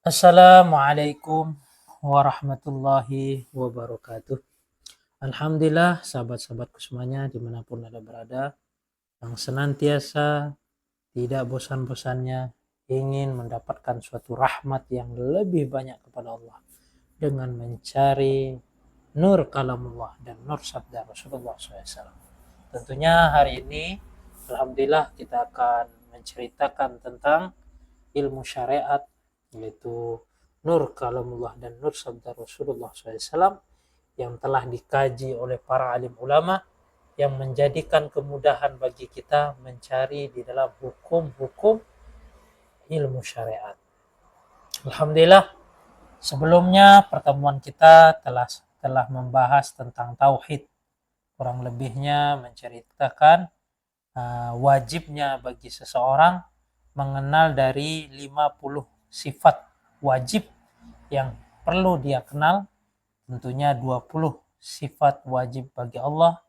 Assalamualaikum warahmatullahi wabarakatuh. Alhamdulillah, sahabat-sahabatku semuanya dimanapun Anda berada, yang senantiasa tidak bosan-bosannya ingin mendapatkan suatu rahmat yang lebih banyak kepada Allah dengan mencari nur kalamullah dan nur sabda Rasulullah SAW. Tentunya hari ini, Alhamdulillah, kita akan menceritakan tentang ilmu syariat, yaitu nur kalamullah dan nur sabda Rasulullah SAW yang telah dikaji oleh para alim ulama, yang menjadikan kemudahan bagi kita mencari di dalam hukum-hukum ilmu syariat. Alhamdulillah, sebelumnya pertemuan kita telah membahas tentang tauhid, kurang lebihnya menceritakan wajibnya bagi seseorang mengenal dari 50 sifat wajib yang perlu dia kenal. Tentunya 20 sifat wajib bagi Allah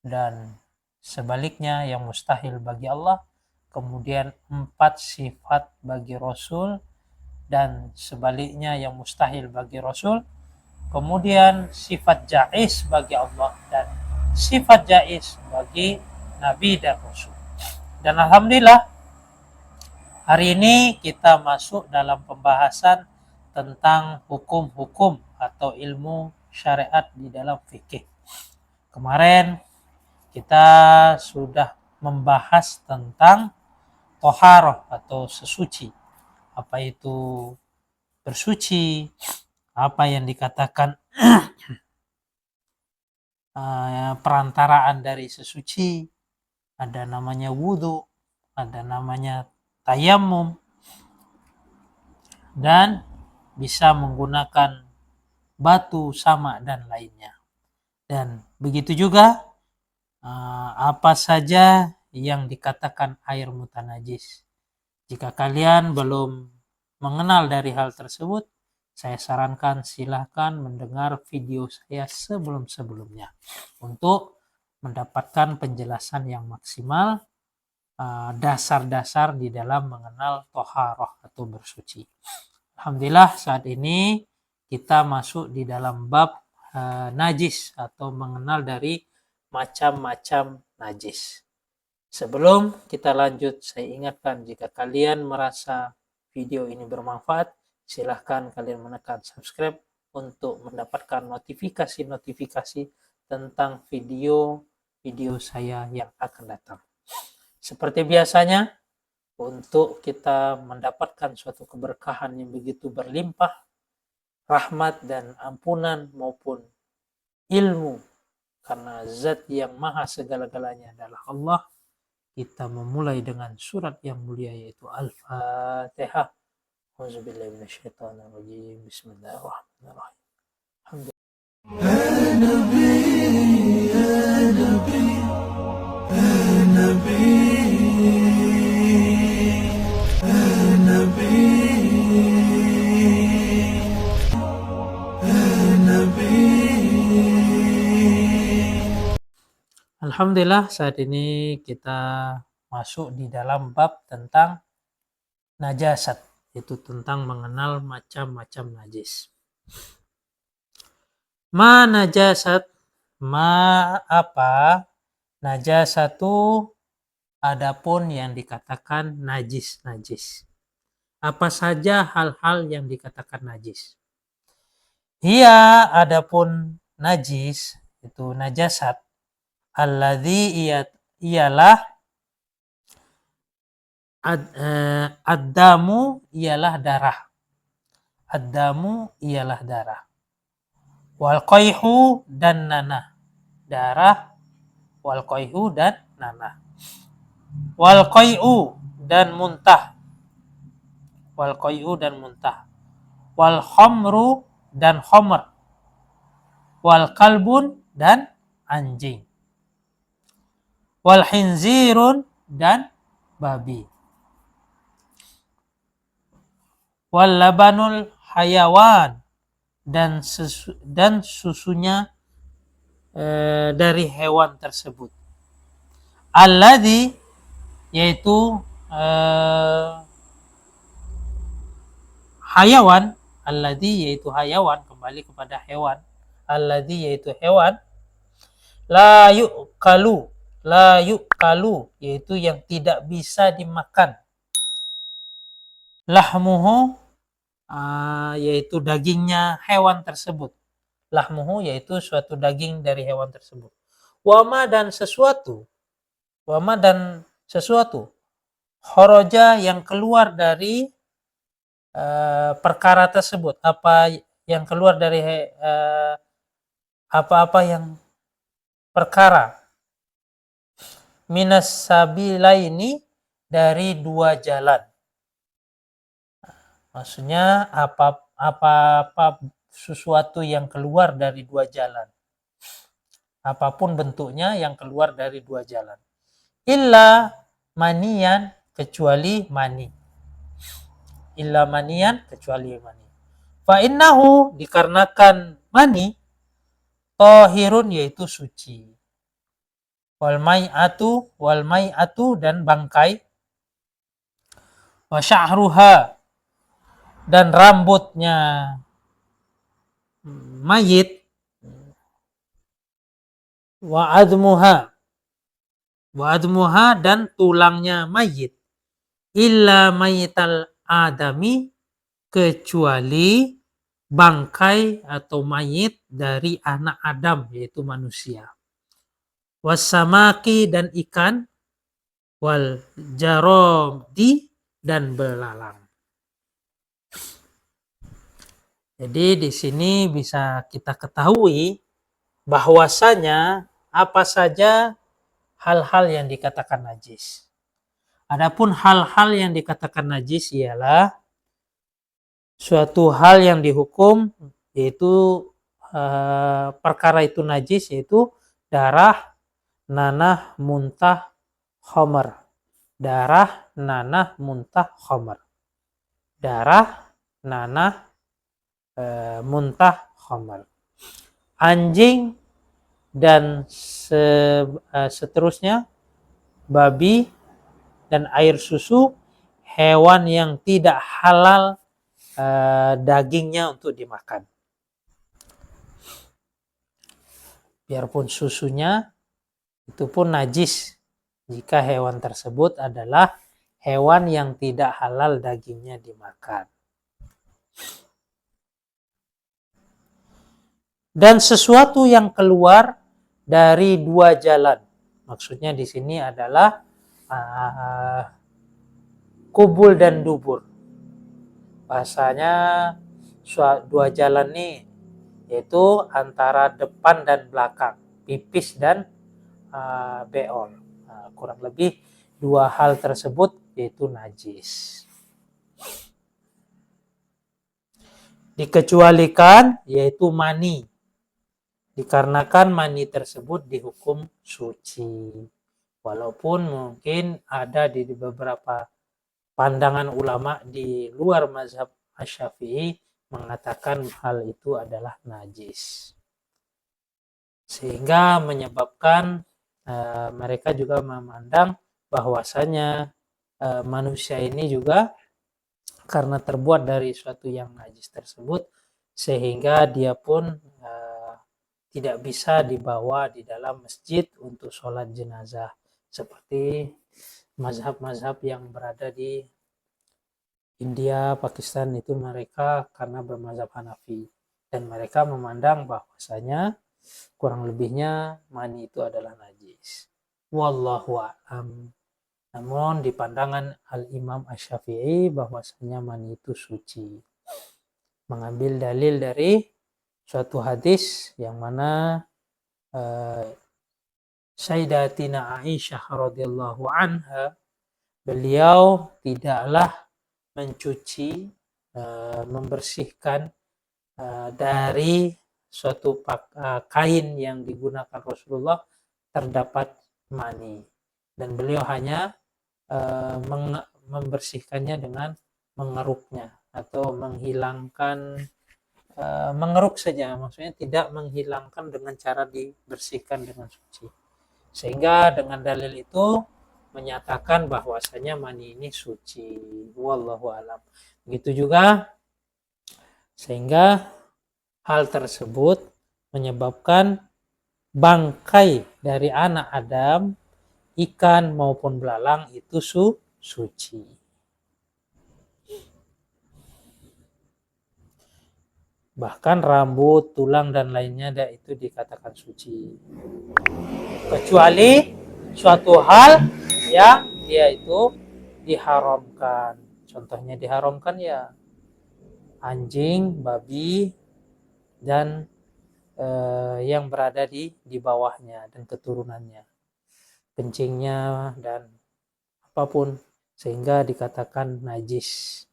dan sebaliknya yang mustahil bagi Allah. Kemudian 4 sifat bagi Rasul dan sebaliknya yang mustahil bagi Rasul. Kemudian sifat jaiz bagi Allah dan sifat jaiz bagi Nabi dan Rasul. Dan Alhamdulillah, hari ini kita masuk dalam pembahasan tentang hukum-hukum atau ilmu syariat di dalam fikih. Kemarin kita sudah membahas tentang toharoh atau sesuci. Apa itu bersuci? Apa yang dikatakan perantaraan dari sesuci? Ada namanya wudhu, ada namanya tayamum, dan bisa menggunakan batu, sama, dan lainnya. Dan begitu juga apa saja yang dikatakan air mutanajis. Jika kalian belum mengenal dari hal tersebut, saya sarankan silahkan mendengar video saya sebelum-sebelumnya untuk mendapatkan penjelasan yang maksimal, dasar-dasar di dalam mengenal toharoh atau bersuci. Alhamdulillah, saat ini kita masuk di dalam bab najis atau mengenal dari macam-macam najis. Sebelum kita lanjut, saya ingatkan jika kalian merasa video ini bermanfaat, silahkan kalian menekan subscribe untuk mendapatkan notifikasi-notifikasi tentang video-video saya yang akan datang. Seperti biasanya, untuk kita mendapatkan suatu keberkahan yang begitu berlimpah, rahmat dan ampunan maupun ilmu, karena zat yang maha segala-galanya adalah Allah, kita memulai dengan surat yang mulia yaitu Al-Fatihah. Auzubillahi minasyaitonirrajim. Bismillahirrahmanirrahim. Alhamdulillah, saat ini kita masuk di dalam bab tentang najasat, yaitu tentang mengenal macam-macam najis. Ma najasat, apa najasatu, adapun yang dikatakan najis. Apa saja hal-hal yang dikatakan najis? Hiya, adapun najis itu najasat, alladzi ialah ad-damu ialah darah. Ad-damu ialah darah. Wal qayhu dan nanah. Darah, wal qayhu dan nanah. Wal qayhu dan muntah. Wal qayhu dan muntah. Wal khamru dan khamr. Wal kalbun dan anjing. Wal khinzirun dan babi. Wal labanul hayawan dan susunya dari hewan tersebut. Alladzi, yaitu hayawan, alladzi yaitu hayawan, kembali kepada hewan, alladzi yaitu hewan, la yu'kalu, la yu'kalu yaitu yang tidak bisa dimakan, lahmuhu yaitu dagingnya hewan tersebut, lahmuhu yaitu suatu daging dari hewan tersebut, wama dan sesuatu, khoroja yang keluar dari perkara tersebut, apa yang keluar dari apa-apa yang perkara, minas sabilaini dari dua jalan. Maksudnya apa sesuatu yang keluar dari dua jalan. Apapun bentuknya yang keluar dari dua jalan. Illa manian, kecuali mani. Illa manian, kecuali mani. Fa innahu, dikarenakan mani, tohirun yaitu suci. Wal mai'atu dan bangkai. Wa sya'ruha dan rambutnya mayit. Wa admuha dan tulangnya mayit. Illa mayital adami, kecuali bangkai atau mayit dari anak Adam, yaitu manusia. Wasamaki dan ikan, wal jarodi dan belalang. Jadi di sini bisa kita ketahui bahwasanya apa saja hal-hal yang dikatakan najis. Adapun hal-hal yang dikatakan najis ialah suatu hal yang dihukum, yaitu perkara itu najis, yaitu darah, nanah, muntah, khamar. Darah, nanah, muntah, khamar. Darah, nanah, muntah, khamar. Anjing dan seterusnya, babi dan air susu, hewan yang tidak halal dagingnya untuk dimakan. Biarpun susunya itu pun najis jika hewan tersebut adalah hewan yang tidak halal dagingnya dimakan. Dan sesuatu yang keluar dari dua jalan. Maksudnya di sini adalah kubul dan dubur. Bahasanya dua jalan nih, yaitu antara depan dan belakang, pipis dan beol. Kurang lebih dua hal tersebut yaitu najis. Dikecualikan yaitu mani. Dikarenakan mani tersebut dihukum suci. Walaupun mungkin ada di beberapa pandangan ulama di luar mazhab Asy-Syafi'i mengatakan hal itu adalah najis. Sehingga menyebabkan mereka juga memandang bahwasanya manusia ini juga karena terbuat dari suatu yang najis tersebut, sehingga dia pun tidak bisa dibawa di dalam masjid untuk sholat jenazah, seperti mazhab-mazhab yang berada di India, Pakistan, itu mereka karena bermazhab Hanafi, dan mereka memandang bahwasanya kurang lebihnya mani itu adalah najis. Wallahu a'lam. Namun di pandangan Al-Imam Asy-Syafi'i bahwasanya mani itu suci. Mengambil dalil dari suatu hadis yang mana Sayyidatina Aisyah radhiyallahu anha, beliau tidaklah mencuci, membersihkan dari suatu kain yang digunakan Rasulullah terdapat mani, dan beliau hanya membersihkannya dengan mengeruknya atau menghilangkan, mengeruk saja, maksudnya tidak menghilangkan dengan cara dibersihkan dengan suci. Sehingga dengan dalil itu menyatakan bahwasanya mani ini suci. Wallahu alam. Begitu juga Sehingga hal tersebut menyebabkan bangkai dari anak Adam, ikan maupun belalang itu suci. Bahkan rambut, tulang dan lainnya itu dikatakan suci. Kecuali suatu hal yang dia itu diharamkan. Contohnya diharamkan ya anjing, babi, dan yang berada di bawahnya dan keturunannya, kencingnya dan apapun, sehingga dikatakan najis.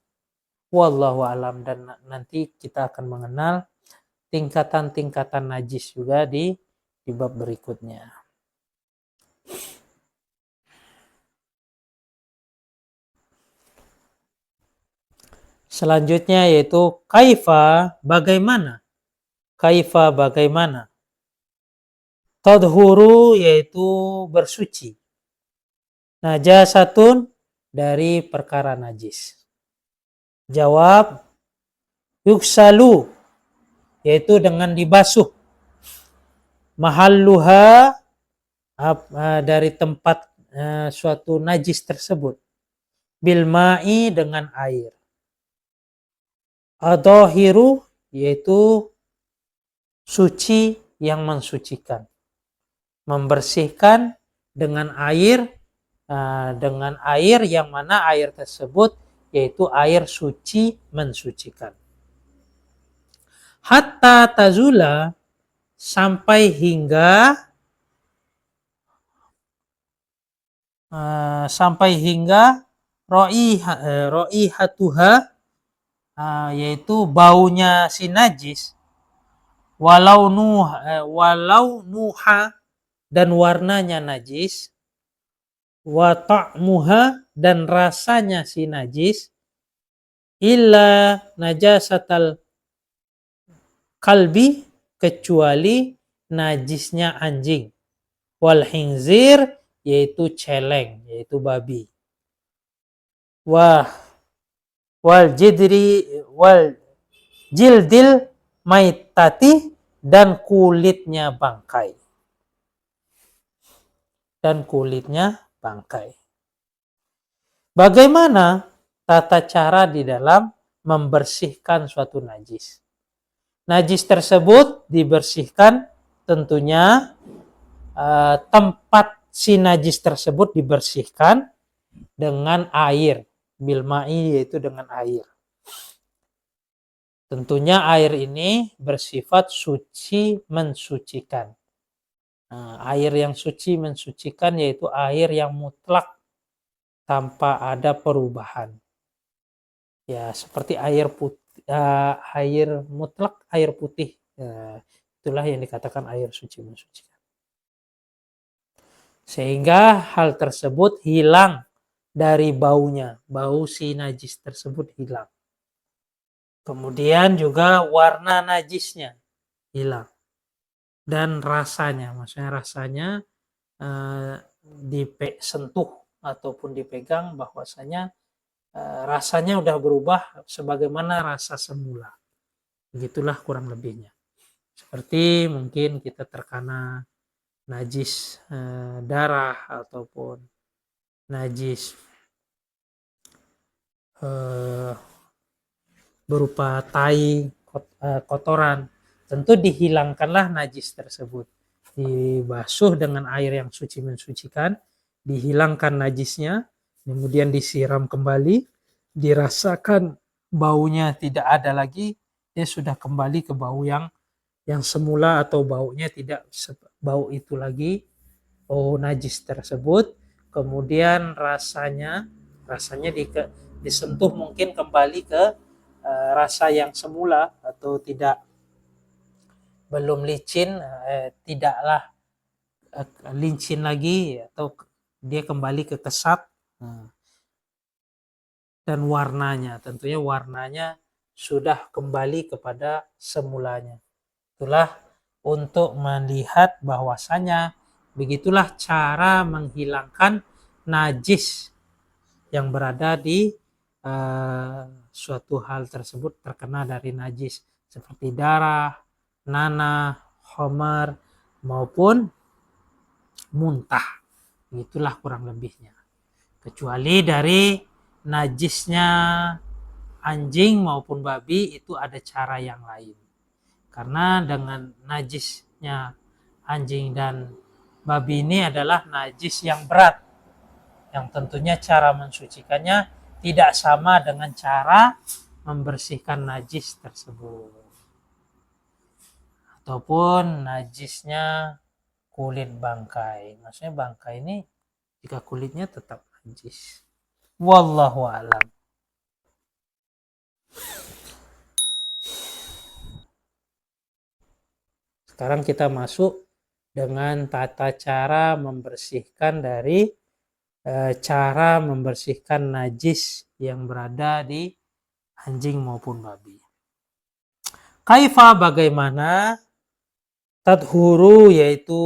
Wallahu alam. Dan nanti kita akan mengenal tingkatan-tingkatan najis juga di bab berikutnya. Selanjutnya yaitu kaifa, bagaimana. Kaifa, bagaimana. Tadhuru, yaitu bersuci. Najasatun, dari perkara najis. Jawab, yuksalu, yaitu dengan dibasuh. Mahalluha, dari tempat suatu najis tersebut. Bilma'i, dengan air. Adhahiru, yaitu suci yang mensucikan. Membersihkan dengan air yang mana air tersebut yaitu air suci mensucikan. Hatta tazula, sampai hingga ro'ihatuha, yaitu baunya si najis, walau nuha, dan warnanya najis, wa ta'muha, dan rasanya si najis, illa najasatal kalbi, kecuali najisnya anjing, wal khinzir, yaitu celeng, yaitu babi, wal jildil maitati, dan kulitnya bangkai. Bagaimana tata cara di dalam membersihkan suatu najis? Najis tersebut dibersihkan tentunya tempat si najis tersebut dibersihkan dengan air, bilma'i, yaitu dengan air. Tentunya air ini bersifat suci mensucikan. Air yang suci mensucikan yaitu air yang mutlak tanpa ada perubahan. Ya, seperti air putih, air mutlak, air putih. Itulah yang dikatakan air suci mensucikan. Sehingga hal tersebut hilang dari baunya, bau si najis tersebut hilang. Kemudian juga warna najisnya hilang. Dan rasanya, maksudnya rasanya disentuh ataupun dipegang, bahwasanya rasanya udah berubah sebagaimana rasa semula. Begitulah kurang lebihnya. Seperti mungkin kita terkena najis darah ataupun najis berupa tai, kotoran, tentu dihilangkanlah najis tersebut, dibasuh dengan air yang suci mensucikan, dihilangkan najisnya, kemudian disiram kembali, dirasakan baunya tidak ada lagi, dia sudah kembali ke bau yang semula, atau baunya tidak bau itu lagi, bau najis tersebut. Kemudian rasanya disentuh mungkin kembali ke rasa yang semula, atau belum licin, tidaklah licin lagi, atau dia kembali ke kesat. Dan warnanya, tentunya warnanya sudah kembali kepada semulanya. Itulah untuk melihat bahwasanya begitulah cara menghilangkan najis yang berada di suatu hal tersebut terkena dari najis seperti darah, nanah, khamar maupun muntah. Itulah kurang lebihnya. Kecuali dari najisnya anjing maupun babi itu ada cara yang lain. Karena dengan najisnya anjing dan babi ini adalah najis yang berat. Yang tentunya cara mensucikannya tidak sama dengan cara membersihkan najis tersebut. Ataupun najisnya kulit bangkai. Maksudnya bangkai ini jika kulitnya tetap najis. Wallahu a'lam. Sekarang kita masuk dengan tata cara membersihkan dari cara membersihkan najis yang berada di anjing maupun babi. Kaifa, bagaimana, tadhuru yaitu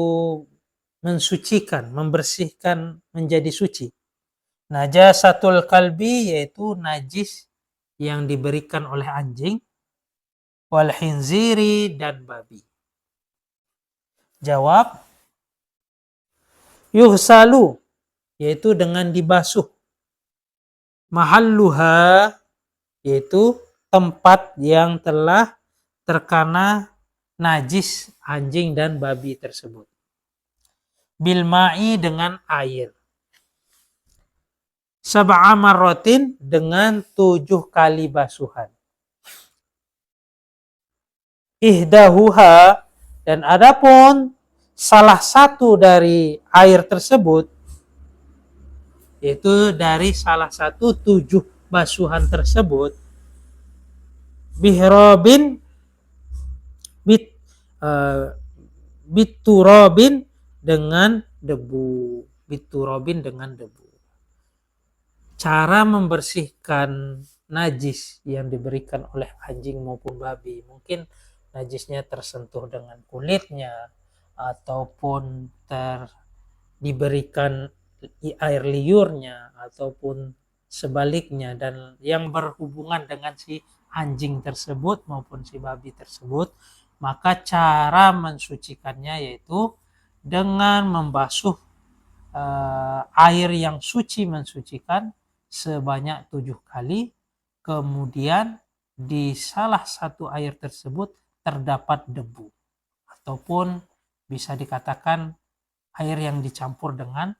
mensucikan, membersihkan menjadi suci. Najasatul kalbi yaitu najis yang diberikan oleh anjing, wal khinziri dan babi. Jawab, yuhsalu yaitu dengan dibasuh. Mahalluha yaitu tempat yang telah terkena najis anjing dan babi tersebut. Bilma'i dengan air. Sab'a marratin dengan 7 kali basuhan. Ihdahuha, dan adapun salah satu dari air tersebut, yaitu dari salah satu 7 basuhan tersebut, bihrobin biturobin dengan debu. Biturobin dengan debu. Cara membersihkan najis yang diberikan oleh anjing maupun babi, mungkin najisnya tersentuh dengan kulitnya ataupun diberikan air liurnya ataupun sebaliknya, dan yang berhubungan dengan si anjing tersebut maupun si babi tersebut, maka cara mensucikannya yaitu dengan membasuh air yang suci mensucikan sebanyak 7 kali, kemudian di salah satu air tersebut terdapat debu ataupun bisa dikatakan air yang dicampur dengan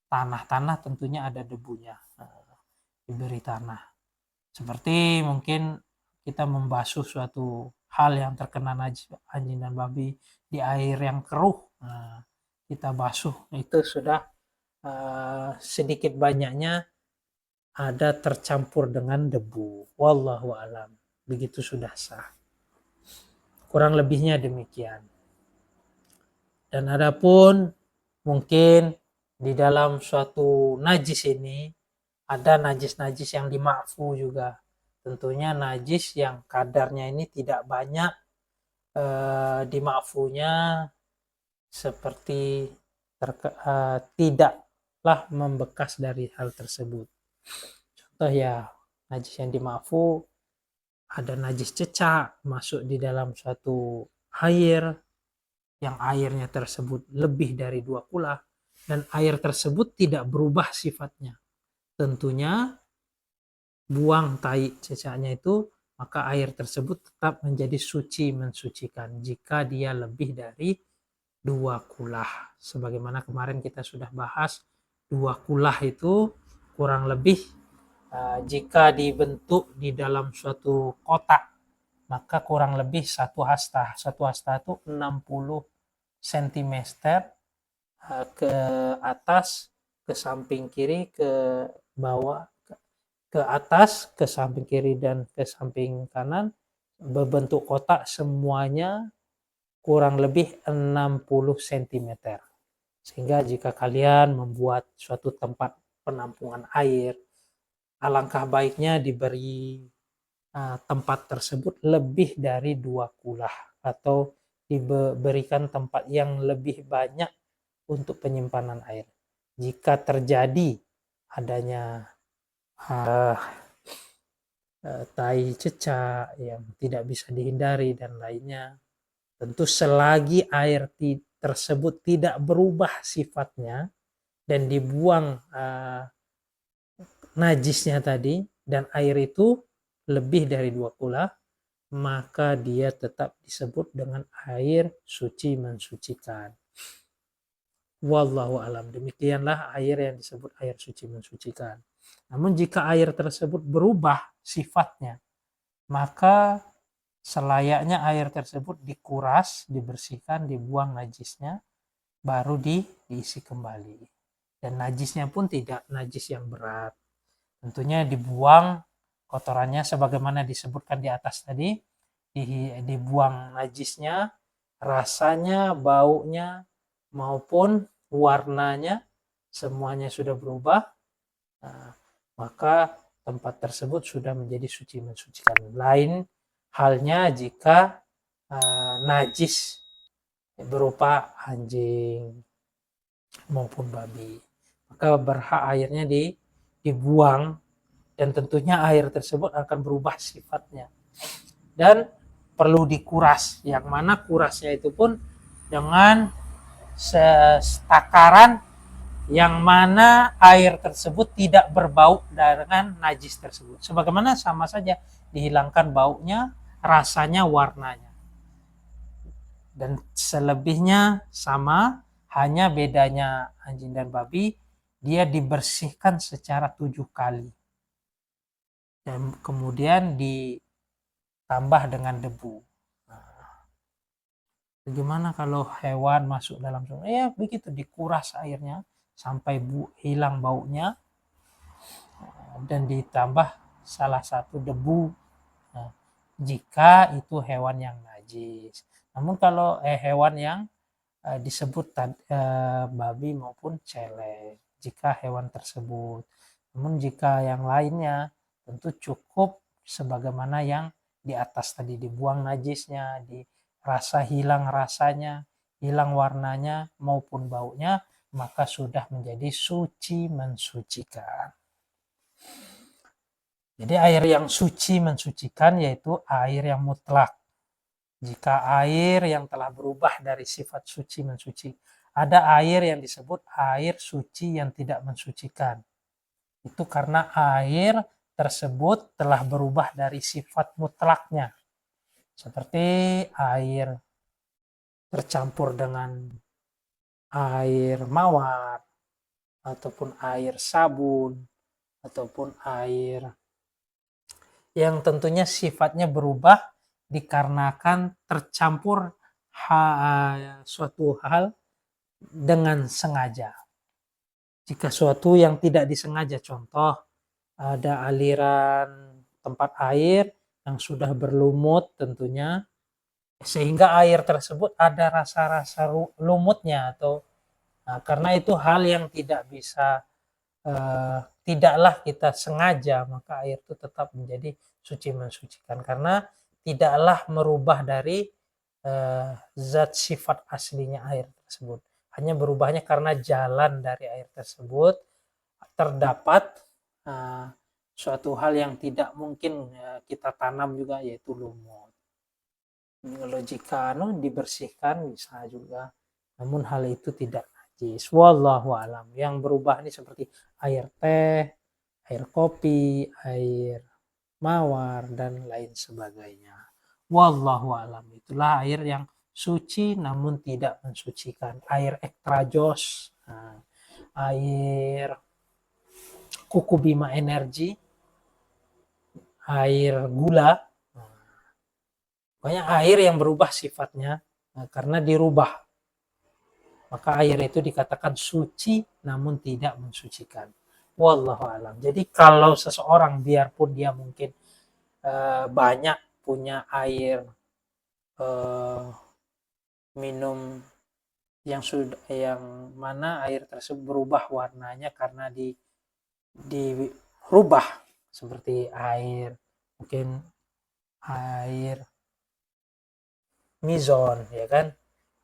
tanah tentunya ada debunya, diberi tanah. Seperti mungkin kita membasuh suatu hal yang terkena najis anjing dan babi di air yang keruh, kita basuh, itu sudah sedikit banyaknya ada tercampur dengan debu. Wallahu alam. Begitu sudah sah. Kurang lebihnya demikian. Dan adapun mungkin di dalam suatu najis ini ada najis-najis yang dima'fu juga. Tentunya najis yang kadarnya ini tidak banyak dima'funya, seperti tidaklah membekas dari hal tersebut. Contoh ya, najis yang dima'fu, ada najis cecak masuk di dalam suatu air yang airnya tersebut lebih dari 2 kula dan air tersebut tidak berubah sifatnya. Tentunya buang tai cecaknya itu, maka air tersebut tetap menjadi suci mensucikan jika dia lebih dari 2 kulah. Sebagaimana kemarin kita sudah bahas, 2 kulah itu kurang lebih jika dibentuk di dalam suatu kotak, maka kurang lebih 1 hasta. 1 hasta itu 60 cm ke atas, ke samping kiri, ke bawah, ke atas, ke samping kiri dan ke samping kanan, berbentuk kotak semuanya kurang lebih 60 cm. Sehingga jika kalian membuat suatu tempat penampungan air, alangkah baiknya diberi tempat tersebut lebih dari 2 kulah atau diberikan tempat yang lebih banyak untuk penyimpanan air. Jika terjadi adanya tai cecak yang tidak bisa dihindari dan lainnya. Tentu selagi air tersebut tidak berubah sifatnya dan dibuang najisnya tadi dan air itu lebih dari 2 kula, maka dia tetap disebut dengan air suci mensucikan. Wallahu alam. Demikianlah air yang disebut air suci mensucikan. Namun jika air tersebut berubah sifatnya, maka selayaknya air tersebut dikuras, dibersihkan, dibuang najisnya, baru diisi kembali. Dan najisnya pun tidak najis yang berat. Tentunya dibuang kotorannya sebagaimana disebutkan di atas tadi, dibuang najisnya, rasanya, baunya, maupun warnanya, semuanya sudah berubah, nah, maka tempat tersebut sudah menjadi suci mensucikan. Lain halnya jika najis berupa anjing maupun babi, maka berhak airnya dibuang dan tentunya air tersebut akan berubah sifatnya dan perlu dikuras, yang mana kurasnya itu pun dengan takaran yang mana air tersebut tidak berbau dengan najis tersebut. Sebagaimana sama saja dihilangkan baunya, rasanya, warnanya. Dan selebihnya sama, hanya bedanya anjing dan babi, dia dibersihkan secara 7 kali. Dan kemudian ditambah dengan debu. Bagaimana kalau hewan masuk dalam sungai? Ya begitu, dikuras airnya sampai hilang baunya dan ditambah salah satu debu. Nah, jika itu hewan yang najis. Namun kalau hewan yang disebut babi maupun celeng, jika hewan tersebut. Namun jika yang lainnya tentu cukup sebagaimana yang di atas tadi, dibuang najisnya, rasa hilang rasanya, hilang warnanya maupun baunya, maka sudah menjadi suci mensucikan. Jadi air yang suci mensucikan yaitu air yang mutlak. Jika air yang telah berubah dari sifat suci mensuci, ada air yang disebut air suci yang tidak mensucikan. Itu karena air tersebut telah berubah dari sifat mutlaknya. Seperti air tercampur dengan air mawar, ataupun air sabun, ataupun air yang tentunya sifatnya berubah dikarenakan tercampur suatu hal dengan sengaja. Jika suatu yang tidak disengaja, contoh ada aliran tempat air yang sudah berlumut tentunya, sehingga air tersebut ada rasa-rasa lumutnya atau karena itu hal yang tidak bisa tidaklah kita sengaja, maka air itu tetap menjadi suci mensucikan karena tidaklah merubah dari zat sifat aslinya air tersebut. Hanya berubahnya karena jalan dari air tersebut terdapat suatu hal yang tidak mungkin kita tanam juga, yaitu lumut. Logika dibersihkan bisa juga, namun hal itu tidak najis. Wallahu alam. Yang berubah ini seperti air teh, air kopi, air mawar dan lain sebagainya. Wallahu alam. Itulah air yang suci namun tidak mensucikan. Air ekstrajos, air kuku bima energi, air gula. Pokoknya air yang berubah sifatnya karena dirubah. Maka air itu dikatakan suci namun tidak mensucikan. Wallahu alam. Jadi kalau seseorang biarpun dia mungkin banyak punya air minum yang mana air tersebut berubah warnanya karena dirubah, seperti air mungkin air mizon, ya kan,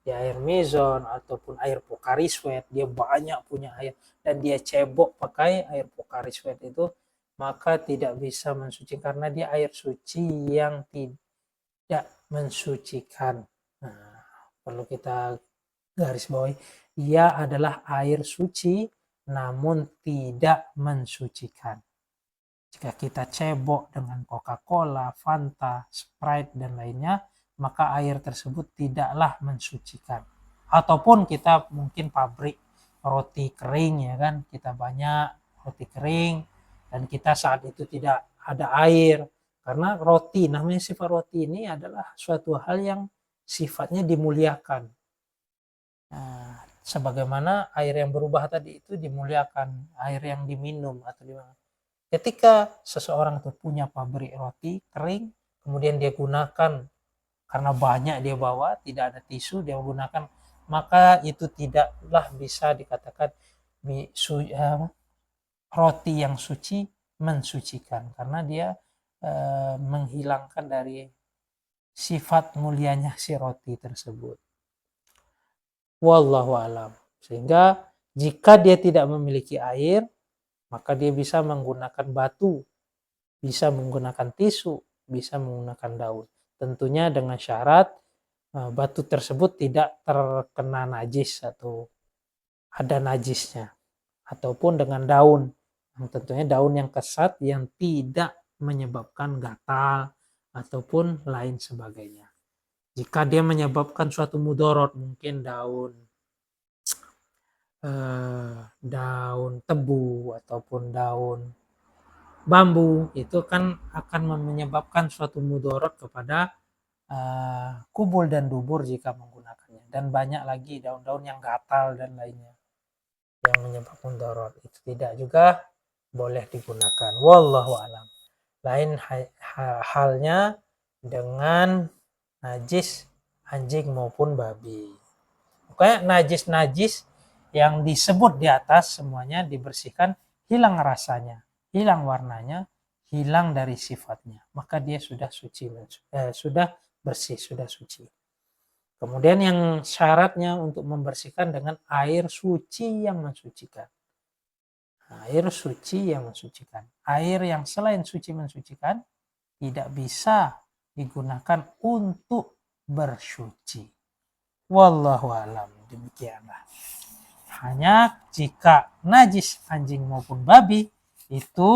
di air mizon ataupun air Pocari Sweat, dia banyak punya air dan dia cebok pakai air Pocari Sweat itu, maka tidak bisa mensucikan karena dia air suci yang tidak mensucikan. Nah, perlu kita garis bawahi, ia adalah air suci namun tidak mensucikan. Jika kita cebok dengan Coca-Cola, Fanta, Sprite, dan lainnya, maka air tersebut tidaklah mensucikan. Ataupun kita mungkin pabrik roti kering, ya kan, kita banyak roti kering dan kita saat itu tidak ada air, karena roti, namanya sifat roti ini adalah suatu hal yang sifatnya dimuliakan. Nah, sebagaimana air yang berubah tadi itu dimuliakan, air yang diminum atau dimakan. Ketika seseorang itu punya pabrik roti kering, kemudian dia gunakan karena banyak dia bawa, tidak ada tisu, dia gunakan, maka itu tidaklah bisa dikatakan roti yang suci mensucikan, karena dia menghilangkan dari sifat mulianya si roti tersebut. Wallahu alam. Sehingga jika dia tidak memiliki air, maka dia bisa menggunakan batu, bisa menggunakan tisu, bisa menggunakan daun. Tentunya dengan syarat batu tersebut tidak terkena najis atau ada najisnya. Ataupun dengan daun, yang tentunya daun yang kesat yang tidak menyebabkan gatal ataupun lain sebagainya. Jika dia menyebabkan suatu mudorot, mungkin daun tebu ataupun daun bambu, itu kan akan menyebabkan suatu mudorot kepada kubul dan dubur jika menggunakannya, dan banyak lagi daun-daun yang gatal dan lainnya yang menyebabkan mudorot, itu tidak juga boleh digunakan. Wallahu alam. Lain halnya dengan najis anjing maupun babi. Pokoknya najis-najis yang disebut di atas semuanya dibersihkan, hilang rasanya, hilang warnanya, hilang dari sifatnya, maka dia sudah suci, sudah bersih, sudah suci. Kemudian yang syaratnya untuk membersihkan dengan air suci yang mensucikan. Air suci yang mensucikan. Air yang selain suci mensucikan tidak bisa digunakan untuk bersuci. Wallahu alam, demikianlah. Hanya jika najis anjing maupun babi itu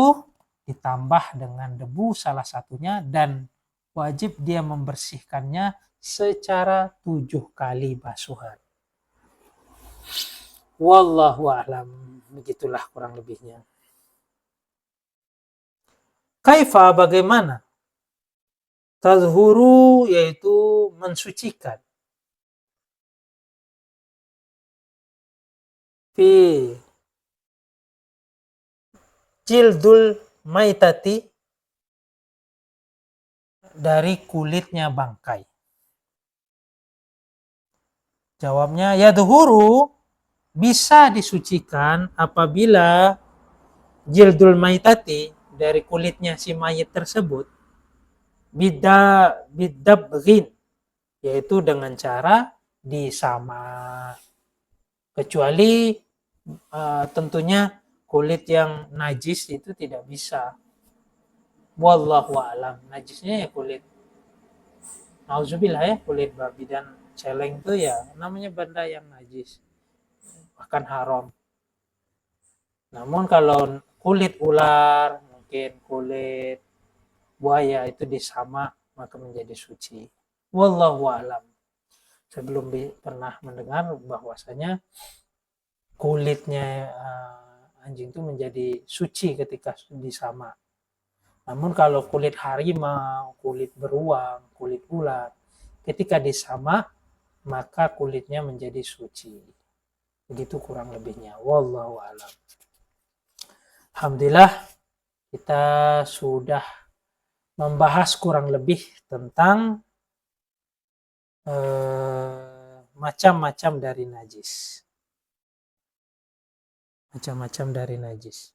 ditambah dengan debu salah satunya, dan wajib dia membersihkannya secara 7 kali basuhan. Wallahu alam, begitulah kurang lebihnya. Kaifa, bagaimana? Tazhuru, yaitu mensucikan. Fi jildul maitati, dari kulitnya bangkai. Jawabnya, yadhuru, bisa disucikan apabila jildul maitati, dari kulitnya si mayit tersebut, bidabghin, yaitu dengan cara disama. Kecuali tentunya kulit yang najis itu tidak bisa. Wallahu alam, najisnya ya kulit, nauzubillah ya, kulit babi dan celeng tuh ya namanya benda yang najis, bahkan haram. Namun kalau kulit ular, mungkin kulit buaya itu disama maka menjadi suci. Wallahu alam. Saya belum pernah mendengar bahwasanya kulitnya anjing itu menjadi suci ketika disama. Namun kalau kulit harimau, kulit beruang, kulit ular, ketika disama maka kulitnya menjadi suci. Begitu kurang lebihnya. Wallahu alam. Alhamdulillah, kita sudah membahas kurang lebih tentang macam-macam dari najis. Macam-macam dari najis.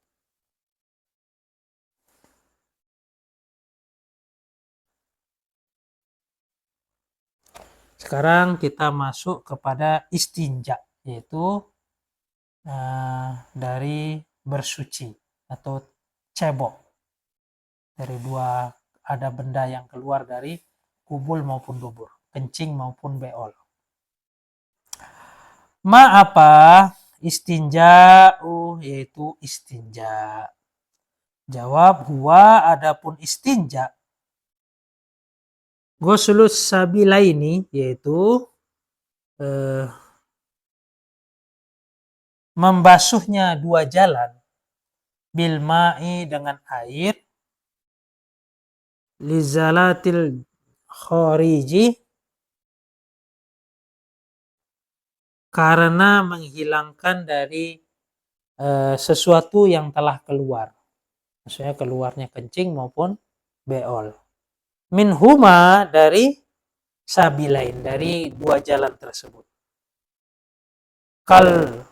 Sekarang kita masuk kepada istinja, yaitu dari bersuci atau cebok. Dari dua ada benda yang keluar dari kubul maupun dubur, kencing maupun beol. Ma apa? Istinja'u, yaitu istinja. Jawab huwa, adapun istinja. Ghuslus sabilaini, yaitu membasuhnya dua jalan, bil ma'i dengan air, lizalatil khariji, karena menghilangkan dari sesuatu yang telah keluar. Maksudnya keluarnya kencing maupun beol. Minhuma, dari sabilain, dari dua jalan tersebut. Kal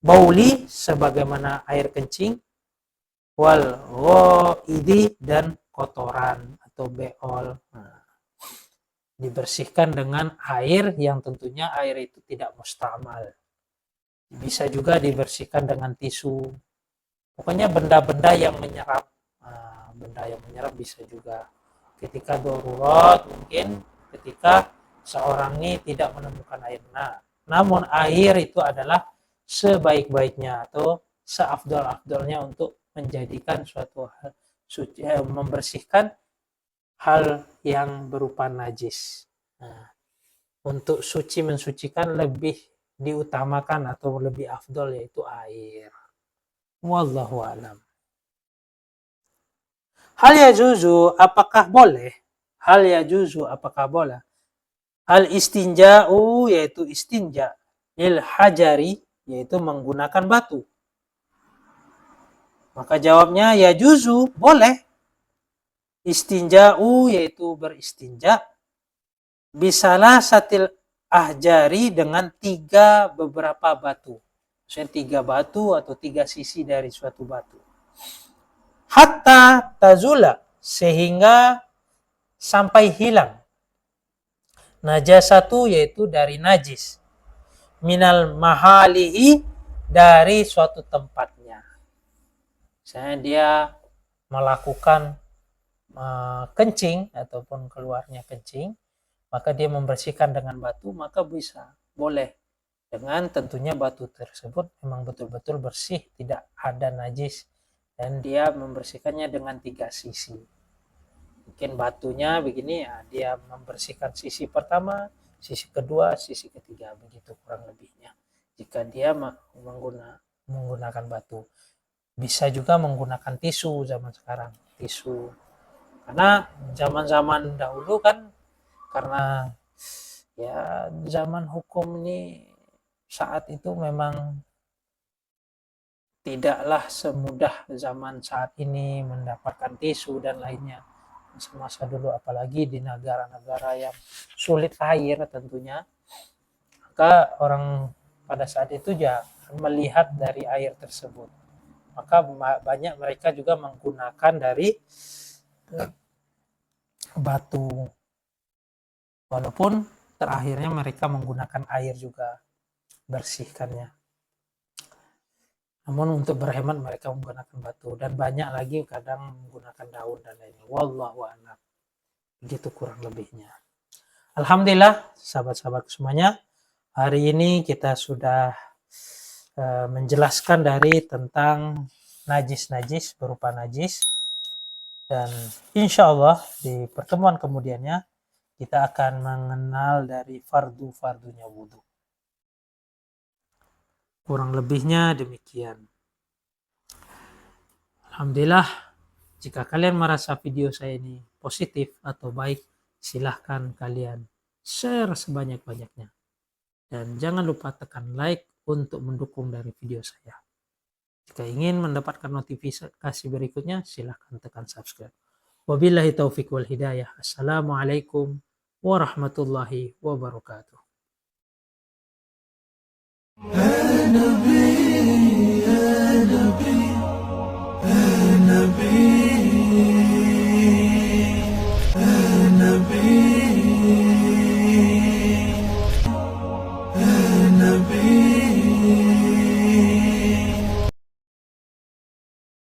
bauli, sebagaimana air kencing, wal ghaidi, dan kotoran atau beol. Nah, dibersihkan dengan air yang tentunya air itu tidak mustamal. Bisa juga dibersihkan dengan tisu. Pokoknya benda-benda yang menyerap. Nah, benda yang menyerap bisa juga. Ketika darurat, mungkin ketika seorang ini tidak menemukan air. Nah, namun air itu adalah sebaik-baiknya atau seafdal-afdalnya untuk menjadikan suatu hal suci, membersihkan hal yang berupa najis. Nah, untuk suci mensucikan lebih diutamakan atau lebih afdal yaitu air. Wallahu alam. Hal yajuzu, apakah boleh? Hal yajuzu, apakah boleh? Al istinja'u, yaitu istinja. Lil hajari, yaitu menggunakan batu. Maka jawabnya yajuzu, boleh. Istinja'u, yaitu beristinja. Bisalah satil ahjari, dengan tiga beberapa batu. Maksudnya tiga batu atau tiga sisi dari suatu batu. Hatta tazula, sehingga sampai hilang. Najasatu, yaitu dari najis. Minal mahalihi, dari suatu tempatnya. Misalnya dia melakukan kencing ataupun keluarnya kencing, maka dia membersihkan dengan batu, maka bisa, boleh. Dengan tentunya batu tersebut memang betul-betul bersih, tidak ada najis, dan dia membersihkannya dengan tiga sisi. Mungkin batunya begini, ya, dia membersihkan sisi pertama, sisi kedua, sisi ketiga, begitu kurang lebihnya. Jika dia menggunakan batu, bisa juga menggunakan tisu zaman sekarang, tisu. Karena zaman-zaman dahulu kan, karena ya zaman hukum ini saat itu memang tidaklah semudah zaman saat ini mendapatkan tisu dan lainnya. Masa dulu, apalagi di negara-negara yang sulit air tentunya, maka orang pada saat itu ya melihat dari air tersebut, maka banyak mereka juga menggunakan dari batu, walaupun terakhirnya mereka menggunakan air juga bersihkannya. Namun untuk berhemat mereka menggunakan batu, dan banyak lagi kadang menggunakan daun dan lainnya. Wallahu a'lam. Begitu kurang lebihnya. Alhamdulillah sahabat-sahabat semuanya, hari ini kita sudah menjelaskan dari tentang najis-najis berupa najis, dan insya Allah di pertemuan kemudiannya kita akan mengenal dari fardu-fardunya wudhu. Kurang lebihnya demikian. Alhamdulillah, jika kalian merasa video saya ini positif atau baik, silahkan kalian share sebanyak-banyaknya. Dan jangan lupa tekan like untuk mendukung dari video saya. Jika ingin mendapatkan notifikasi berikutnya, silahkan tekan subscribe. Wabillahi taufiq wal hidayah. Assalamualaikum warahmatullahi wabarakatuh. يا نبي يا نبي